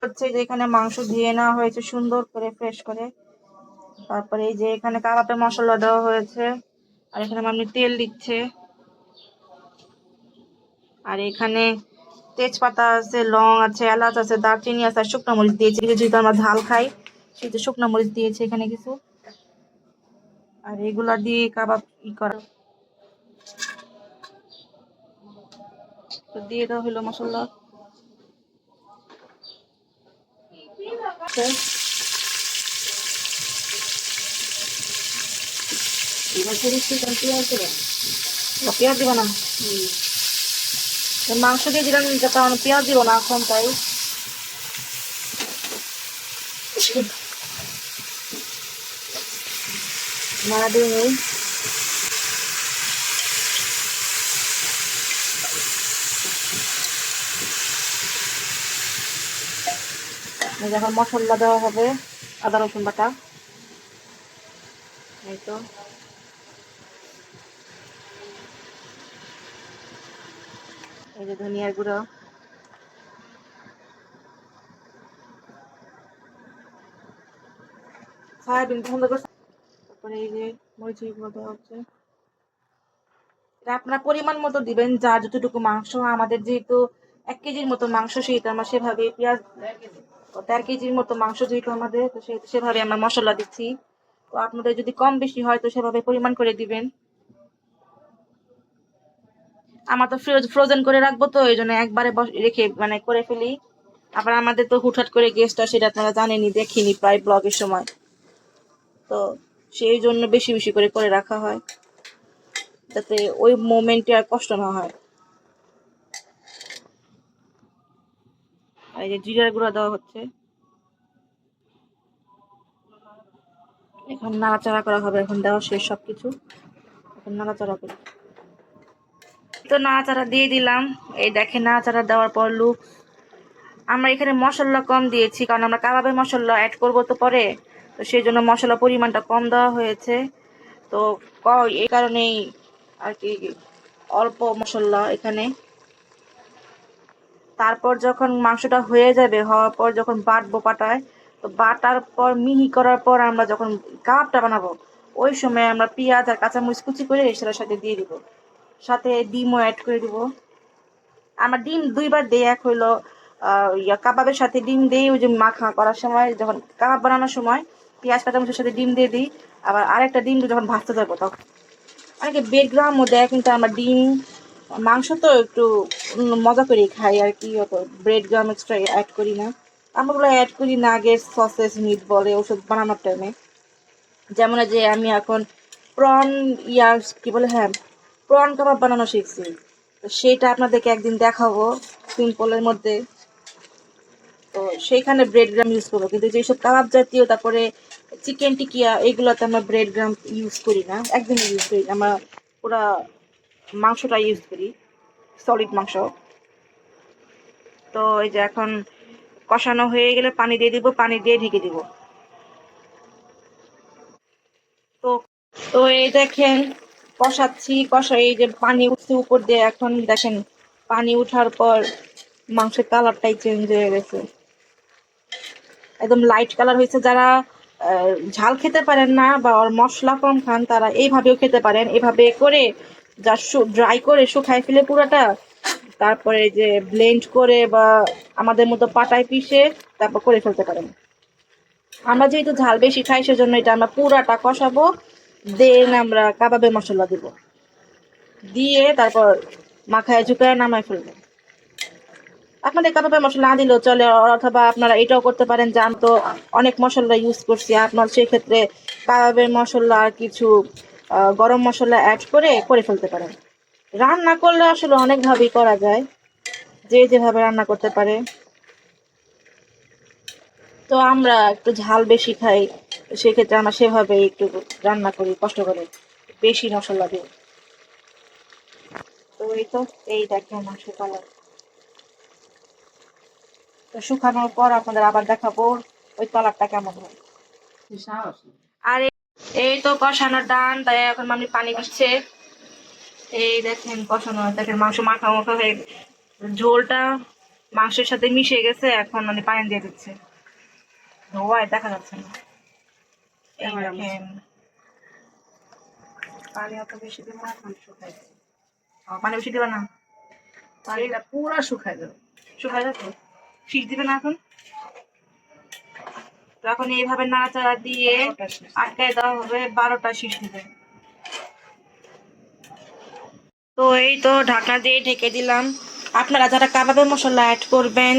হচ্ছে যে এখানে মাংস ধুয়ে নেওয়া হয়েছে সুন্দর করে ফ্রেশ করে। তারপরে এই যে এখানে কাবাবে মশলা দেওয়া হয়েছে, আর এখানে মামনি তেল দিচ্ছে, আর এখানে তেজপাতা আছে, লং আছে, এলাচ আছে, দারচিনি আছে, আর শুকনো মরিচ দিয়েছে। যেহেতু আমরা ঝাল খাই সেহেতু শুকনো মরিচ দিয়েছে এখানে কিছু। আর এগুলা দিয়ে কাবাব করা, তো দিয়ে দেওয়া হলো মশলা। পেঁয়াজ দিব না, মাংস দিয়ে দিলাম, কারণ পেঁয়াজ দিব না এখন, তাই নাড়া দিয়ে নেই। যখন মশলা দেওয়া হবে, আদা রসুন বাটা, এই তো এই যে ধনিয়ার গুঁড়ো, সয়াবিন পছন্দ করছে, তারপরে এই যে মরিচের গুঁড়ো দেওয়া হচ্ছে। এটা আপনার পরিমাণ মতো দিবেন, যার যতটুকু মাংস। আমাদের যেহেতু 1 কেজির মতো মাংস, সেহেতু আমরা সেভাবে পেঁয়াজ 1.5 কেজির মতো মাংস যেহেতু আমাদের, তো সেভাবে আমরা মশলা দিচ্ছি। তো আপনাদের যদি কম বেশি হয় তো সেভাবে পরিমাণ করে দিবেন। আমার তো ফ্রোজেন করে রাখবো, তো এই জন্য একবারে রেখে মানে করে ফেলি। আবার আমাদের তো হুটহাট করে গেস্ট আসে, সেটা আপনারা জানেনই, দেখিনি প্রায় ব্লগের সময়, তো সেই জন্য বেশি বেশি করে করে রাখা হয়, যাতে ওই মোমেন্টে আর কষ্ট না হয়। আর এই যে জিরার গুঁড়া দেওয়া হচ্ছে, এখন নাড়াচাড়া করা হবে। এখন দেওয়া শেষ সবকিছু, এখন নাড়াচাড়া করি। তো নাড়াচাড়া দিয়ে দিলাম, এই দেখেন নাড়াচাড়া দেওয়ার পর লুক। আমরা এখানে মশলা কম দিয়েছি, কারণ আমরা কাবাবে মশলা অ্যাড করবো তো পরে, তো সেই জন্য মশলা পরিমাণটা কম দেওয়া হয়েছে। তো এই কারণেই আর কি অল্প মশলা এখানে। তারপর যখন মাংসটা হয়ে যাবে, হওয়ার পর যখন বাটবো পাটায়, তো বাটার পর মিহি করার পর আমরা যখন কাবাবটা বানাবো, ওই সময় আমরা পেঁয়াজ আর কাঁচামরিচ কুচি করে সেটার সাথে দিয়ে দিব, সাথে ডিমও অ্যাড করে দিব। আমরা ডিম 2বার দিই, এক হইলো কাবাবের সাথে ডিম দিই, ওই যে মাখা করার সময়, যখন কাবাব বানানোর সময় পেঁয়াজ কাঁচামরিচের সাথে ডিম দিয়ে দিই। আবার আরেকটা ডিম যখন ভাজতে যাবো তখন। অনেকে ব্রেড দেয়, কিন্তু আমরা ডিম মাংস তো একটু মজা করে খাই আর কি, অত ব্রেড গ্রাম এক্সট্রা অ্যাড করি না। আমরা ওগুলো অ্যাড করি নাগেট, সসেস, মিট বলে ওষুধ বানানোর টাইমে। যেমন যে আমি এখন প্রন কি বলে, হ্যাঁ, প্রন কাবাব বানানো শিখছি, তো সেটা আপনাদেরকে একদিন দেখাবো সিম্পলের মধ্যে। তো সেইখানে ব্রেড গ্রাম ইউজ করবো, কিন্তু যেসব কাবাব জাতীয়, তারপরে চিকেন টিকিয়া, এগুলোতে আমরা ব্রেড গ্রাম ইউজ করি না, একদমই ইউজ করি না। আমরা পুরা মাংসটা ইউজ করি, সলিড মাংস। তো এই যে এখন কষানো হয়ে গেলে পানি দিয়ে দিব, পানি দিয়ে ঢেকে দিব। তো তো এই দেখেন কষাচ্ছি, এই যে পানি উঠছে উপর দিয়ে, এখন দেখেন পানি উঠার পর মাংসের কালারটাই চেঞ্জ হয়ে গেছে, একদম লাইট কালার হয়েছে। যারা ঝাল খেতে পারেন না বা মশলা কম খান, তারা এইভাবেও খেতে পারেন। এভাবে করে যা ড্রাই করে শুকায় ফেলে পুরাটা, তারপরে যে ব্লেন্ড করে বা আমাদের মতো পাটায় পিষে তারপর করে ফেলতে পারেন। আমরা যেহেতু ঝাল বেশি খাই, সেজন্য এটা আমরা পুরাটা কষাবো, দেন আমরা কাবাবে মশলা দিব, দিয়ে তারপর মাখায় ঝুঁকায় নামায় ফেলবো। আপনাদের কাবাবে মশলা না দিলেও চলে, অথবা আপনারা এটাও করতে পারেন যে আমি তো অনেক মশলা ইউজ করছি, আপনার সেক্ষেত্রে কাবাবের মশলা আর কিছু গরম মশলা অ্যাড করে করে ফেলতে পারেন। রান্না করলে আসলে অনেকভাবেই করা যায়, যে যেভাবে রান্না করতে পারে। তো আমরা একটু ঝাল বেশি খাই, সেক্ষেত্রে আমরা সেভাবে একটু রান্না করি, কষ্ট করে বেশি মশলা দিই। তো এই তো, এই দেখেন মাংস কালার। তো শুকানোর পর আপনাদের আবার দেখাবো ওই কালারটা কেমন হয়। আর এই তো কষানো ডান, তাই এখন আমি পানি দিচ্ছে। এই দেখেন কষানো, দেখেন মাংস মাখা মাখা হয়ে ঝোলটা মাংসের সাথে মিশে গেছে, এখন মানে পানি দিয়ে দিচ্ছে, ধোয়ায় দেখা যাচ্ছে না। এই দেখেন পানি অত বেশি দেবো না, পানি শুকাই দেবো। পানি বেশি দিবে না, পানিটা পুরা শুকাই দেবো। শুকায় যাচ্ছে, শীষ দিবে না এখন। তো এখন এইভাবে নাড়াচাড়া দিয়ে আটকায় দেওয়া হবে, 12টা শীষ দিবে। তো এই তো ঢাকনা দিয়ে ঢেকে দিলাম। আপনারা যারা কাবাবের মশলা অ্যাড করবেন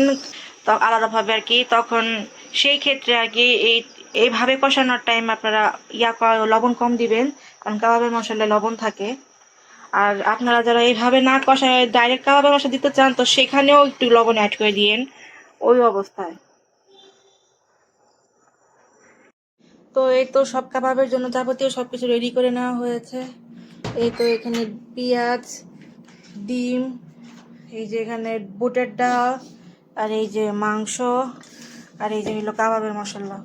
তো আলাদাভাবে আর কি, তখন সেই ক্ষেত্রে আর কি এইভাবে কষানোর টাইম আপনারা লবণ কম দিবেন, কারণ কাবাবের মশলায় লবণ থাকে। আর আপনারা যারা এইভাবে না কষায় ডাইরেক্ট কাবাবের মশলা দিতে চান, তো সেখানেও একটু লবণ অ্যাড করে দিয়েন ওই অবস্থায়। তো এই তো সব কাবাবের জন্য যাবতীয় সব কিছু রেডি করে নেওয়া হয়েছে। এই তো এখানে পেঁয়াজ, ডিম, এই যে এখানে বুটের ডাল, আর এই যে মাংস, আর এই যে হলো কাবাবের মশলা।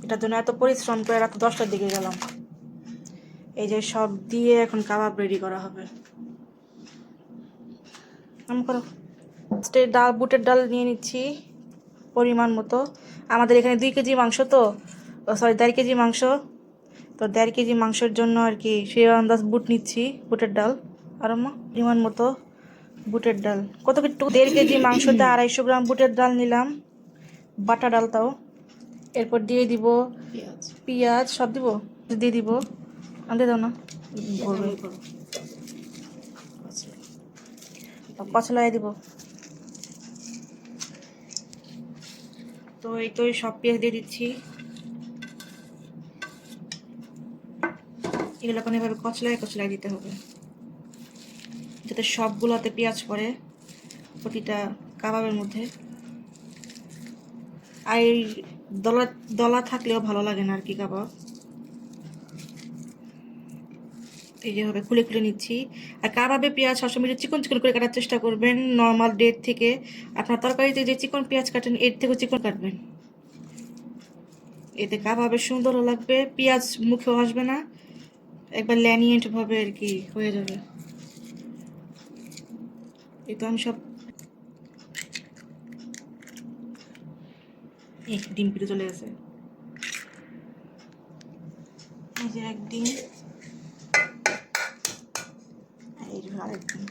এটার জন্য এত পরিশ্রম করে রাত 10টার দিকে গেলাম। এই যে সব দিয়ে এখন কাবাব রেডি করা হবে। করো ডাল, বুটের ডাল নিয়ে নিচ্ছি পরিমাণ মতো। আমাদের এখানে 2 কেজি মাংস, তো সরি 1.5 কেজি মাংস, তো 1.5 কেজি মাংসের জন্য আর কি সেই আন্দাজ বুট নিচ্ছি, বুটের ডাল। আর পরিমাণ মতো বুটের ডাল, কত একটু 1.5 কেজি মাংসতে 250 গ্রাম বুটের ডাল নিলাম, বাটা ডাল তাও। এরপর দিয়ে দিব পেঁয়াজ, সব দিব, দিয়ে দিব, আনতে দাও না, কচলাই দিব। তো এই তো সব পেঁয়াজ দিয়ে দিচ্ছি, এগুলো এখন এভাবে কচলাই কচলাই দিতে হবে, যাতে সবগুলোতে পেঁয়াজ পড়ে প্রতিটা কাবাবের মধ্যে। আর এই দলা দলা থাকলেও ভালো লাগে না আর কি কাবাব। এই যেভাবে খুলে খুলে নিচ্ছি। আর কাবাবে পেঁয়াজ সবসময় চিকন চিকন করে কাটার চেষ্টা করবেন, নর্মাল ডেট থেকে। আপনার তরকারিতে যে চিকন পেঁয়াজ কাটেন এর থেকেও চিকন কাটবেন, এতে কাবাবে সুন্দরও লাগবে, পেঁয়াজ মুখেও আসবে না, একবার ল্যানিয়েন্ট ভাবে আর কি হয়ে যাবে। এই তো আমি সব ডিম পিটে চলে গেছে, এই যে এক ডিম, এই যে আরেক ডিম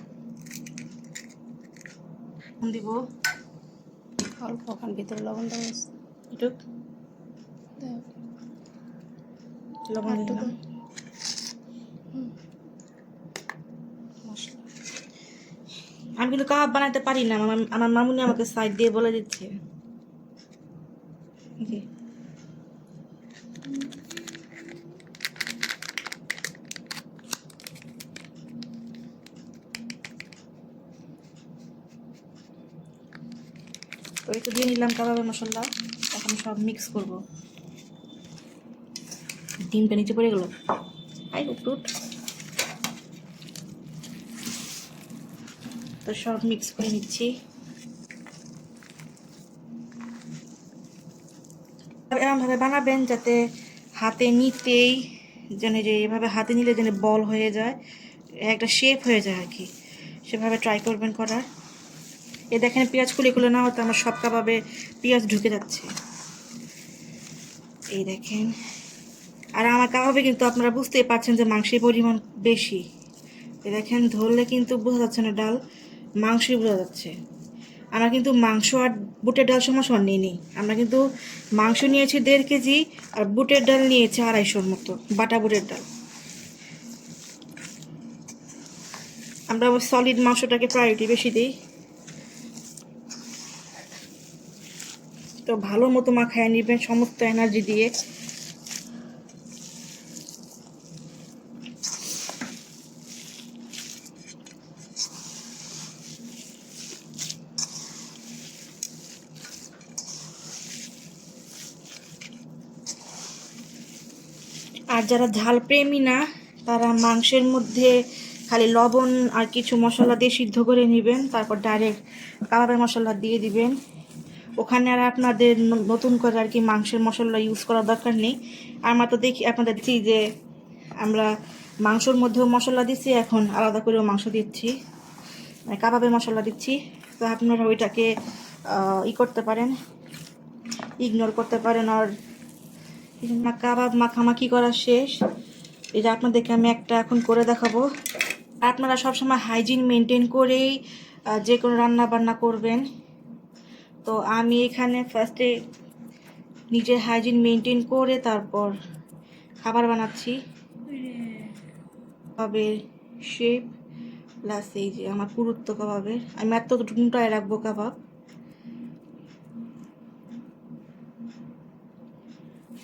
দিব অল্প, ওখান ভিতরে লবণ দেওয়া আছে। একটু লবণ দিয়ে দিলাম। আমি কিন্তু কাবাব বানাতে পারি না, আমার মামুনি আমাকে সাইড দিয়ে বলে দিচ্ছে। তো একটু দিয়ে নিলাম কাবাবের মশলা, এখন সব মিক্স করব। ডিমটা নিচে পড়ে গেল, তো সব মিক্স করে নিচ্ছি। এরকমভাবে বানাবেন যাতে হাতে নিতেই যেন, যে এভাবে হাতে নিলে যেন বল হয়ে যায়, একটা শেপ হয়ে যায় আর কি, সেভাবে ট্রাই করবেন করার। এ দেখেন পেঁয়াজ খুলে খুলে না হতে আমার সব কাবাবে পেঁয়াজ ঢুকে যাচ্ছে, এই দেখেন। আর আমার কাবাবে কিন্তু আপনারা বুঝতেই পারছেন যে মাংসের পরিমাণ বেশি, এ দেখেন ধরলে কিন্তু বোঝা যাচ্ছে না ডাল, মাংসই বোঝা যাচ্ছে। আমরা কিন্তু মাংস আর বুটের ডাল সমান সমান নিই, আমরা কিন্তু মাংস নিয়েছি 1.5 কেজি আর বুটের ডাল নিয়েছি 250 মতো, বাটা বুটের ডাল। আমরা সলিড মাংসটাকে প্রায়োরিটি বেশি দিই। তো ভালো মতো মাখায় নেবেন সমস্ত এনার্জি দিয়ে। আর যারা ঝাল প্রেমী না, তারা মাংসের মধ্যে খালি লবণ আর কিছু মশলা দিয়ে সিদ্ধ করে নেবেন, তারপর ডাইরেক্ট কাবাবের মশলা দিয়ে দিবেন। ওখানে আর আপনাদের নতুন করে আর কি মাংসের মশলা ইউজ করার দরকার নেই। আমরা তো দেখি আপনাদের দেখছি যে আমরা মাংসর মধ্যেও মশলা দিচ্ছি, এখন আলাদা করেও মাংস দিচ্ছি, মানে কাবাবের মশলা দিচ্ছি। তো আপনারা ওইটাকে করতে পারেন, ইগনোর করতে পারেন। আর কাবাব মাখামাখি করা শেষ। এই যে আপনাদেরকে আমি একটা এখন করে দেখাবো। আপনারা সবসময় হাইজিন মেনটেন করেই যে কোনো রান্না বান্না করবেন। তো আমি এখানে ফার্স্টে নিজের হাইজিন মেনটেন করে তারপর খাবার বানাচ্ছি। কাবাবের শেপ প্লাস এই যে আমার পুরুত্ব কাবাবের, আমি এতটুকুটাই রাখবো কাবাব।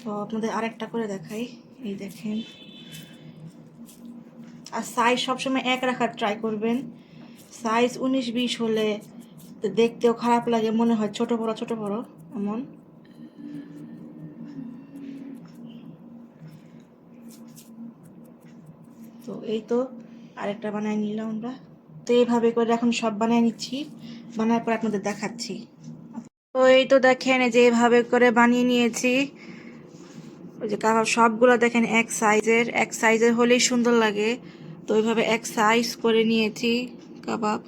তো আপনাদের আরেকটা করে দেখাই, এই দেখেন। আর সাইজ সবসময় এক রাখার ট্রাই করবেন। সাইজ 19-20 হলে দেখতেও খারাপ লাগে, মনে হয় ছোট বড় এমন। তো এই তো আরেকটা বানায় নিলাম আমরা। তো এইভাবে করে এখন সব বানায় নিচ্ছি, বানার পর আপনাদের দেখাচ্ছি। তো এই তো দেখেন, এই যে এইভাবে করে বানিয়ে নিয়েছি। ওই যে কাবাব সবগুলো দেখেন এক সাইজের হলেই সুন্দর লাগে। তো ওইভাবে এক সাইজ করে নিয়েছি কাবাব।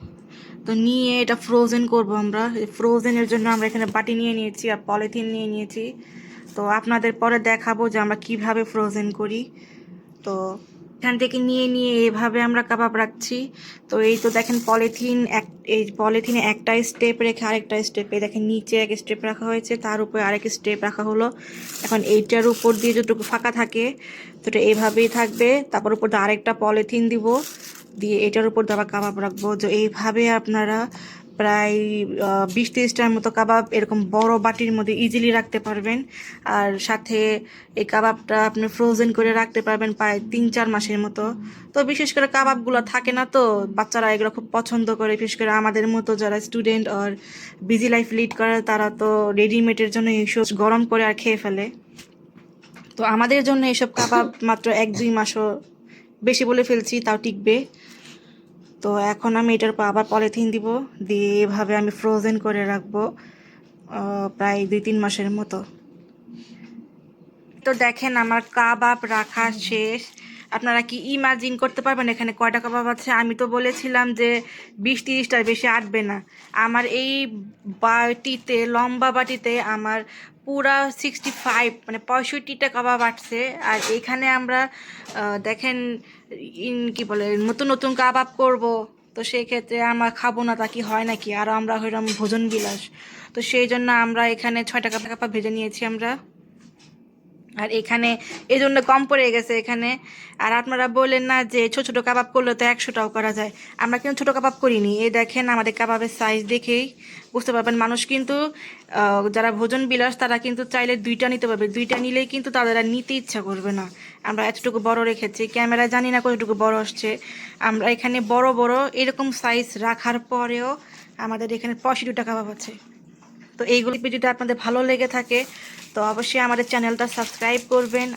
তো নিয়ে এটা ফ্রোজেন করব আমরা। ফ্রোজেনের জন্য আমরা এখানে বাটি নিয়ে নিয়েছি আর পলিথিন নিয়ে নিয়েছি। তো আপনাদের পরে দেখাবো যে আমরা কিভাবে ফ্রোজেন করি। তো এখান থেকে নিয়ে এভাবে আমরা কাবাব রাখছি। তো এই তো দেখেন এই পলিথিনে একটা স্টেপ রেখে আরেকটা স্টেপে দেখেন নিচে এক স্টেপ রাখা হয়েছে, তার উপরে আরেক স্টেপ রাখা হলো। এখন এইটার উপর দিয়ে যতটুকু ফাঁকা থাকে তো এটা এইভাবেই থাকবে। তারপর উপর দিয়ে আরেকটা পলিথিন দিব, দিয়ে এটার উপর দিয়ে আবার কাবাব রাখবো। যে এইভাবে আপনারা প্রায় 20-30টার মতো কাবাব এরকম বড় বাটির মধ্যে ইজিলি রাখতে পারবেন। আর সাথে এই কাবাবটা আপনি ফ্রোজেন করে রাখতে পারবেন প্রায় 3-4 মাসের মতো। তো বিশেষ করে কাবাবগুলো থাকে না, তো বাচ্চারা এগুলো খুব পছন্দ করে। বিশেষ করে আমাদের মতো যারা স্টুডেন্ট আর বিজি লাইফ লিড করে তারা তো রেডিমেডের জন্য এইসব গরম করে আর খেয়ে ফেলে। তো আমাদের জন্য এসব কাবাব মাত্র 1-2 মাসও বেশি বলে ফেলছি, তাও টিকবে। তো এখন আমি এটার পর আবার পলিথিন দিব, দিয়ে এভাবে আমি ফ্রোজেন করে রাখবো প্রায় 2-3 মাসের মতো। তো দেখেন আমার কাবাব রাখা শেষ। আপনারা কি ইমাজিন করতে পারবেন এখানে কয়টা কাবাব আছে? আমি তো বলেছিলাম যে 20-30টার বেশি আটবে না। আমার এই বাটিতে, লম্বা বাটিতে আমার পুরা 65 মানে 65টা কাবাব আটছে। আর এখানে আমরা দেখেন কি বলে নতুন নতুন কাবাব করব। তো সেই ক্ষেত্রে আমরা খাবো না তা কি হয় নাকি? আর আমরা হইলাম ভোজন বিলাস। তো সেই জন্য আমরা এখানে 6টা কাবাব ভেজে নিয়েছি আমরা। আর এখানে এই জন্য কম পড়ে গেছে এখানে। আর আপনারা বললেন না যে ছোট ছোট কাবাব করলে তো 100টাও করা যায়। আমরা কিন্তু ছোট কাবাব করিনি। এই দেখেন আমাদের কাবাবের সাইজ দেখেই বুঝতে পারবেন। মানুষ কিন্তু যারা ভোজন বিলাস তারা কিন্তু চাইলে 2টা নিতে পারবে, 2টা নিলেই কিন্তু তাদের আর নিতে ইচ্ছা করবে না। আমরা এতটুকু বড় রেখেছি, ক্যামেরা জানি না কতটুকু বড় আসছে। আমরা এখানে বড় বড় এরকম সাইজ রাখার পরেও আমাদের এখানে 65টা কাবাব আছে। তো এইগুলি যদি আপনাদের ভালো লেগে থাকে তো অবশ্যই আমাদের চ্যানেলটা সাবস্ক্রাইব করবেন।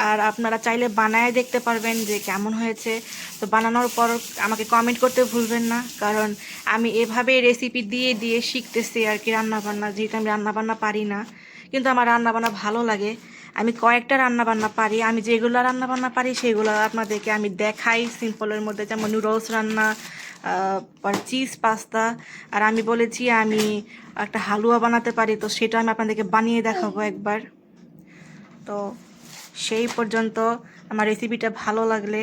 আর আপনারা চাইলে বানায় দেখতে পারবেন যে কেমন হয়েছে। তো বানানোর পর আমাকে কমেন্ট করতে ভুলবেন না, কারণ আমি এভাবে রেসিপি দিয়ে দিয়ে শিখতেছি আর কি রান্নাবান্না। যেহেতু আমি রান্নাবান্না পারি না, কিন্তু আমার রান্নাবান্না ভালো লাগে। আমি কয়েকটা রান্নাবান্না পারি। আমি যেগুলো রান্নাবান্না পারি সেগুলো আপনাদেরকে আমি দেখাই সিম্পলের মধ্যে, যেমন নুডলস রান্না, চিজ পাস্তা। আর আমি বলেছি আমি একটা হালুয়া বানাতে পারি, তো সেটা আমি আপনাদেরকে বানিয়ে দেখাবো একবার। তো সেই পর্যন্ত আমার রেসিপিটা ভালো লাগলে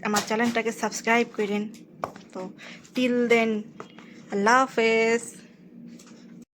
আমার চ্যানেলটাকে সাবস্ক্রাইব করেন। তো টিল দেন, আল্লাহ হাফেজ।